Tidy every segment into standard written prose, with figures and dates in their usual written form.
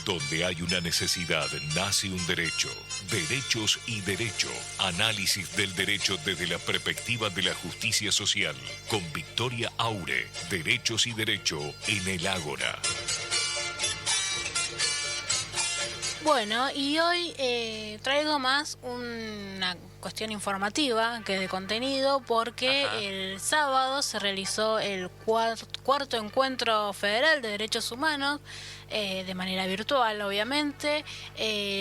Donde hay una necesidad, nace un derecho. Derechos y derecho. Análisis del derecho desde la perspectiva de la justicia social. Con Victoria Aure. Derechos y derecho en el Ágora. Bueno, y hoy traigo más una cuestión informativa que de contenido, porque el sábado se realizó el cuarto encuentro federal de derechos humanos, de manera virtual, obviamente.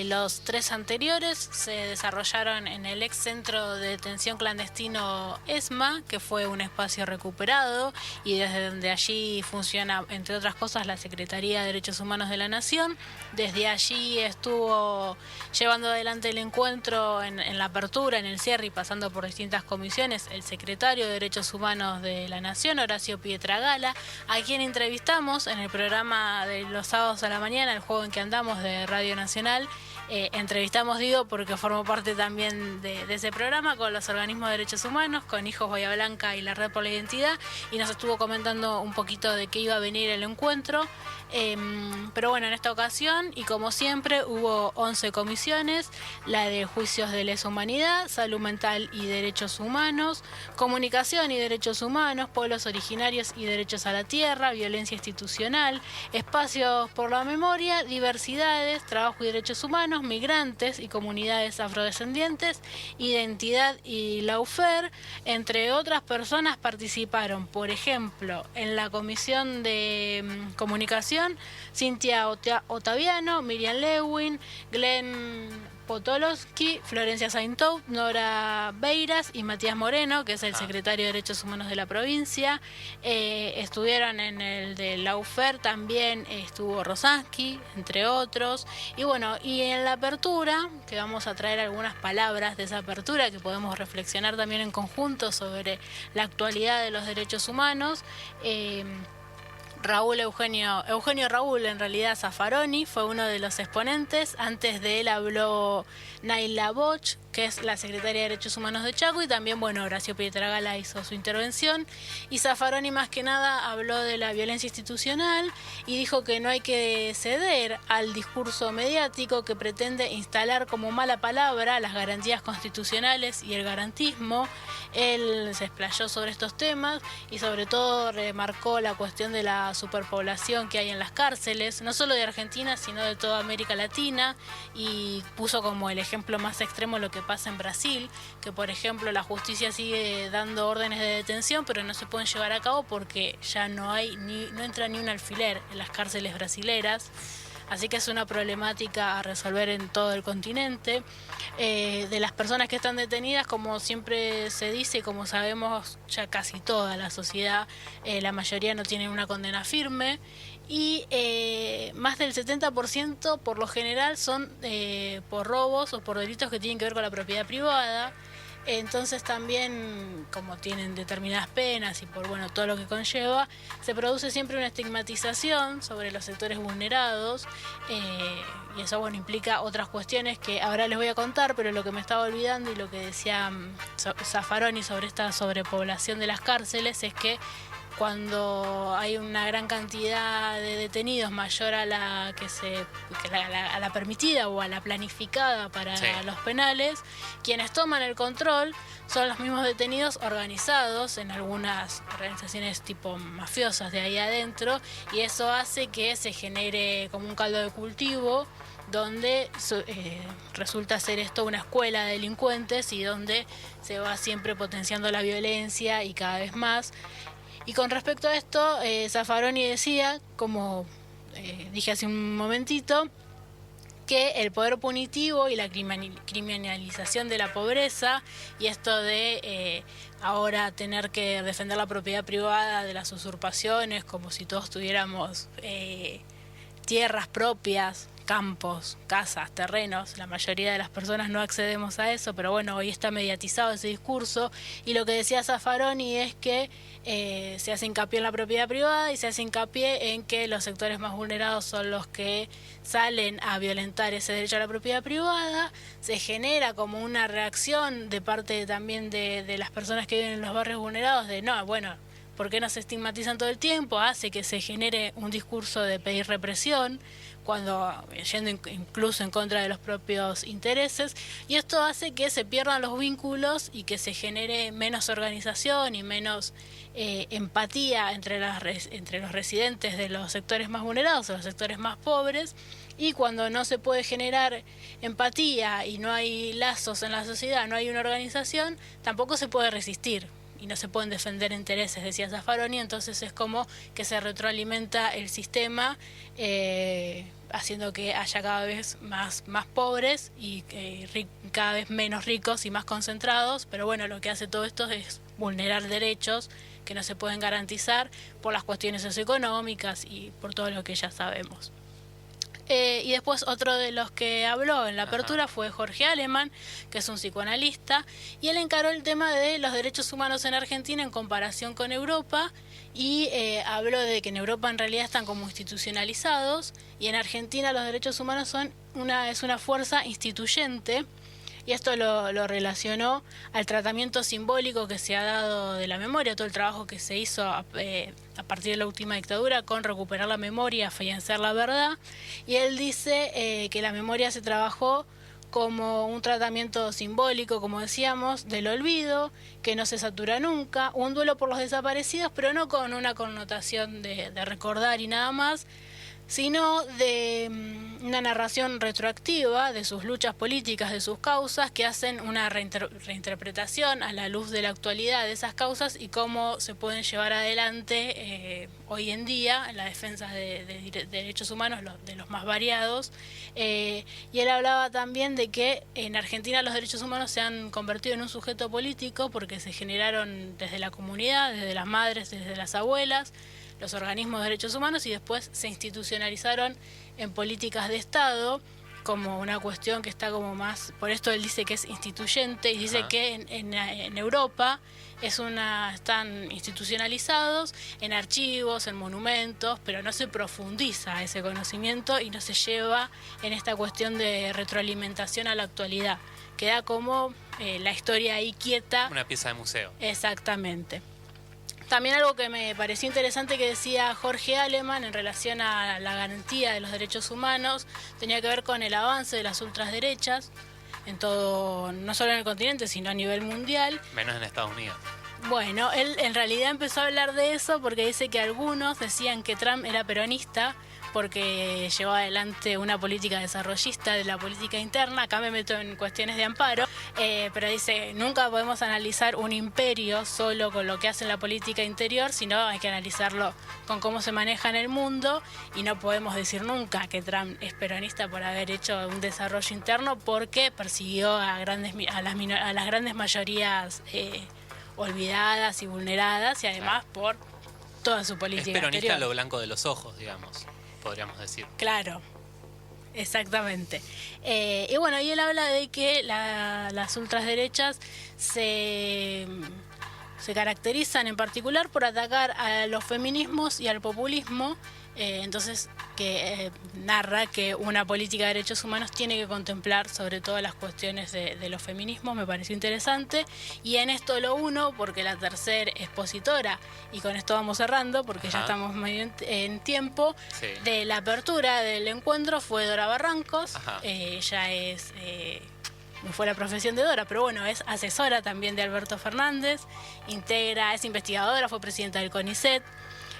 Los 3 anteriores se desarrollaron en el ex centro de detención clandestino ESMA, que fue un espacio recuperado y desde donde allí funciona, entre otras cosas, la Secretaría de Derechos Humanos de la Nación. Desde allí estuvo llevando adelante el encuentro en la apertura, en el cierre y pasando por distintas comisiones, el secretario de Derechos Humanos de la Nación, Horacio Pietragala, a quien entrevistamos en el programa de los sábados a la mañana, el juego en que andamos de Radio Nacional. Entrevistamos, digo, porque formó parte también de ese programa con los organismos de derechos humanos, con Hijos Bahía Blanca y la Red por la Identidad, y nos estuvo comentando un poquito de qué iba a venir el encuentro. Pero bueno, en esta ocasión, y como siempre, hubo 11 comisiones: la de juicios de lesa humanidad, salud mental y derechos humanos, comunicación y derechos humanos, pueblos originarios y derechos a la tierra, violencia institucional, espacios por la memoria, diversidades, trabajo y derechos humanos, migrantes y comunidades afrodescendientes, identidad y lawfare. Entre otras personas participaron, por ejemplo, en la comisión de comunicación, Cintia Otaviano, Miriam Lewin, Glenn Potolowski, Florencia Saintou, Nora Beiras y Matías Moreno, que es el secretario de Derechos Humanos de la provincia. Estuvieron en el de Lawfare, también estuvo Rosansky, entre otros. Y bueno, y en la apertura, que vamos a traer algunas palabras de esa apertura que podemos reflexionar también en conjunto sobre la actualidad de los derechos humanos. Eugenio Raúl, en realidad Zaffaroni, fue uno de los exponentes. Antes de él habló Naila Boch, que es la secretaria de Derechos Humanos de Chaco, y también, bueno, Horacio Pietragala hizo su intervención. Y Zaffaroni, más que nada, habló de la violencia institucional y dijo que no hay que ceder al discurso mediático que pretende instalar como mala palabra las garantías constitucionales y el garantismo. Él se explayó sobre estos temas y sobre todo remarcó la cuestión de la superpoblación que hay en las cárceles, no solo de Argentina, sino de toda América Latina, y puso como el ejemplo más extremo lo que pasa en Brasil, que por ejemplo la justicia sigue dando órdenes de detención, pero no se pueden llevar a cabo porque ya no entra ni un alfiler en las cárceles brasileras. Así que es una problemática a resolver en todo el continente. De las personas que están detenidas, como siempre se dice y como sabemos ya casi toda la sociedad, la mayoría no tienen una condena firme, y más del 70% por lo general son por robos o por delitos que tienen que ver con la propiedad privada. Entonces también, como tienen determinadas penas y por todo lo que conlleva, se produce siempre una estigmatización sobre los sectores vulnerados, y eso implica otras cuestiones que ahora les voy a contar, pero lo que me estaba olvidando y lo que decía Zaffaroni sobre esta sobrepoblación de las cárceles es que cuando hay una gran cantidad de detenidos mayor a la a la permitida o a la planificada para los penales, quienes toman el control son los mismos detenidos organizados en algunas organizaciones tipo mafiosas de ahí adentro, y eso hace que se genere como un caldo de cultivo donde resulta ser esto una escuela de delincuentes y donde se va siempre potenciando la violencia y cada vez más. Y con respecto a esto, Zaffaroni decía, como dije hace un momentito, que el poder punitivo y la criminalización de la pobreza y esto de ahora tener que defender la propiedad privada de las usurpaciones como si todos tuviéramos tierras propias, campos, casas, terrenos. La mayoría de las personas no accedemos a eso, pero hoy está mediatizado ese discurso, y lo que decía Zaffaroni es que se hace hincapié en la propiedad privada y se hace hincapié en que los sectores más vulnerados son los que salen a violentar ese derecho a la propiedad privada. Se genera como una reacción de parte también de las personas que viven en los barrios vulnerados de ¿Por qué nos estigmatizan todo el tiempo? Hace que se genere un discurso de pedir represión, cuando yendo incluso en contra de los propios intereses, y esto hace que se pierdan los vínculos y que se genere menos organización y menos empatía entre los residentes de los sectores más vulnerados o los sectores más pobres. Y cuando no se puede generar empatía y no hay lazos en la sociedad, no hay una organización, tampoco se puede resistir y no se pueden defender intereses, decía Zaffaroni. Entonces es como que se retroalimenta el sistema, haciendo que haya cada vez más pobres y cada vez menos ricos y más concentrados. Pero bueno, lo que hace todo esto es vulnerar derechos que no se pueden garantizar por las cuestiones socioeconómicas y por todo lo que ya sabemos. Y después otro de los que habló en la apertura fue Jorge Alemann, que es un psicoanalista, y él encaró el tema de los derechos humanos en Argentina en comparación con Europa, y habló de que en Europa en realidad están como institucionalizados, y en Argentina los derechos humanos es una fuerza instituyente. Y esto lo relacionó al tratamiento simbólico que se ha dado de la memoria, todo el trabajo que se hizo a partir de la última dictadura con recuperar la memoria, afianzar la verdad. Y él dice que la memoria se trabajó como un tratamiento simbólico, como decíamos, del olvido, que no se satura nunca, un duelo por los desaparecidos, pero no con una connotación de recordar y nada más, sino de una narración retroactiva de sus luchas políticas, de sus causas, que hacen una reinterpretación a la luz de la actualidad de esas causas y cómo se pueden llevar adelante hoy en día en la defensa de derechos humanos, de los más variados. Y él hablaba también de que en Argentina los derechos humanos se han convertido en un sujeto político porque se generaron desde la comunidad, desde las madres, desde las abuelas, los organismos de derechos humanos, y después se institucionalizaron en políticas de Estado como una cuestión que está como más, por esto él dice que es instituyente, y dice que en Europa están institucionalizados en archivos, en monumentos, pero no se profundiza ese conocimiento y no se lleva en esta cuestión de retroalimentación a la actualidad. Queda como la historia ahí quieta. Una pieza de museo. Exactamente. También algo que me pareció interesante que decía Jorge Alemann en relación a la garantía de los derechos humanos tenía que ver con el avance de las ultraderechas en todo, no solo en el continente, sino a nivel mundial. Menos en Estados Unidos. Bueno, él en realidad empezó a hablar de eso porque dice que algunos decían que Trump era peronista porque llevaba adelante una política desarrollista de la política interna. Acá me meto en cuestiones de amparo, pero dice, nunca podemos analizar un imperio solo con lo que hace en la política interior, sino hay que analizarlo con cómo se maneja en el mundo, y no podemos decir nunca que Trump es peronista por haber hecho un desarrollo interno, porque persiguió a las grandes mayorías olvidadas y vulneradas, y además por toda su política exterior. Es peronista exterior. lo blanco de los ojos, digamos, podríamos decir. Claro, exactamente. Y bueno, y él habla de que las ultraderechas se caracterizan en particular por atacar a los feminismos y al populismo. Entonces que narra que una política de derechos humanos tiene que contemplar sobre todo las cuestiones de los feminismos. Me pareció interesante, y en esto lo uno porque la tercera expositora, y con esto vamos cerrando porque ya estamos medio en tiempo, de la apertura del encuentro fue Dora Barrancos. Ella es no fue la profesión de Dora, pero bueno, es asesora también de Alberto Fernández, es investigadora, fue presidenta del CONICET.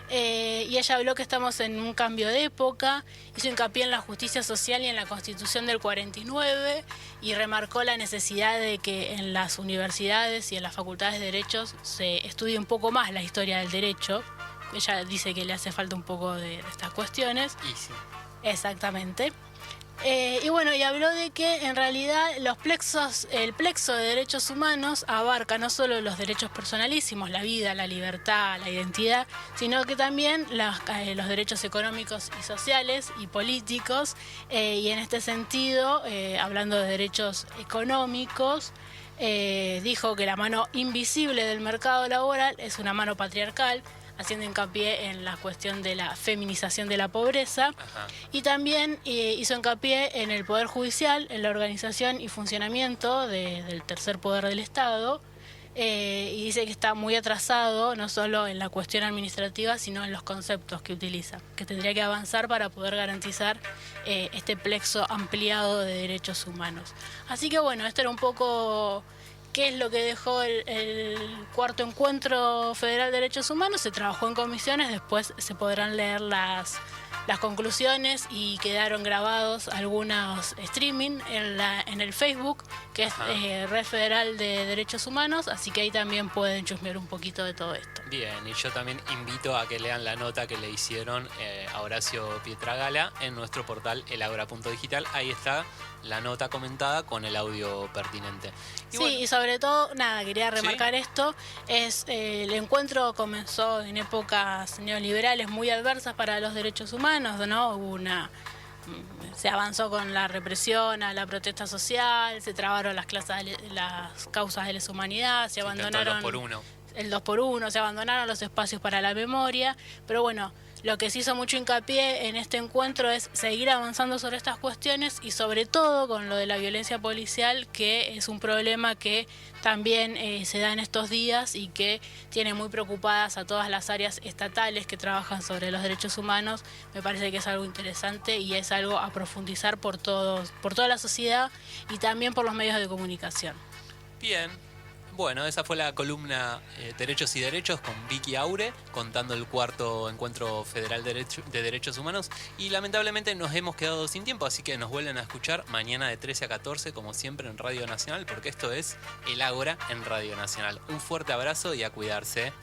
Y ella habló que estamos en un cambio de época, hizo hincapié en la justicia social y en la Constitución del 49, y remarcó la necesidad de que en las universidades y en las facultades de Derechos se estudie un poco más la historia del derecho. Ella dice que le hace falta un poco de estas cuestiones. Y sí. Exactamente. Y bueno, y habló de que en realidad el plexo de derechos humanos abarca no solo los derechos personalísimos, la vida, la libertad, la identidad, sino que también los derechos económicos y sociales y políticos. Y en este sentido, hablando de derechos económicos, dijo que la mano invisible del mercado laboral es una mano patriarcal, haciendo hincapié en la cuestión de la feminización de la pobreza. Y también hizo hincapié en el Poder Judicial, en la organización y funcionamiento del tercer poder del Estado, y dice que está muy atrasado, no solo en la cuestión administrativa, sino en los conceptos que utiliza, que tendría que avanzar para poder garantizar este plexo ampliado de derechos humanos. Así que bueno, esto era un poco qué es lo que dejó el cuarto encuentro federal de derechos humanos. Se trabajó en comisiones, después se podrán leer las conclusiones y quedaron grabados algunos streaming en el Facebook, que es Red Federal de Derechos Humanos, así que ahí también pueden chusmear un poquito de todo esto. Bien, y yo también invito a que lean la nota que le hicieron a Horacio Pietragala en nuestro portal elagora.digital. Ahí está la nota comentada con el audio pertinente. Y sí, bueno, y sobre todo, nada, quería remarcar esto, el encuentro comenzó en épocas neoliberales muy adversas para los derechos humanos, ¿no? Se avanzó con la represión a la protesta social, se trabaron las causas de lesa humanidad, se abandonaron el 2x1, se abandonaron los espacios para la memoria, pero bueno, lo que se hizo mucho hincapié en este encuentro es seguir avanzando sobre estas cuestiones y sobre todo con lo de la violencia policial, que es un problema que también se da en estos días y que tiene muy preocupadas a todas las áreas estatales que trabajan sobre los derechos humanos. Me parece que es algo interesante y es algo a profundizar por toda la sociedad y también por los medios de comunicación. bien. Bueno, esa fue la columna Derechos y Derechos con Vicky Aure, contando el cuarto encuentro federal de derechos humanos. Y lamentablemente nos hemos quedado sin tiempo, así que nos vuelven a escuchar mañana de 13 a 14, como siempre en Radio Nacional, porque esto es El Ágora en Radio Nacional. Un fuerte abrazo y a cuidarse.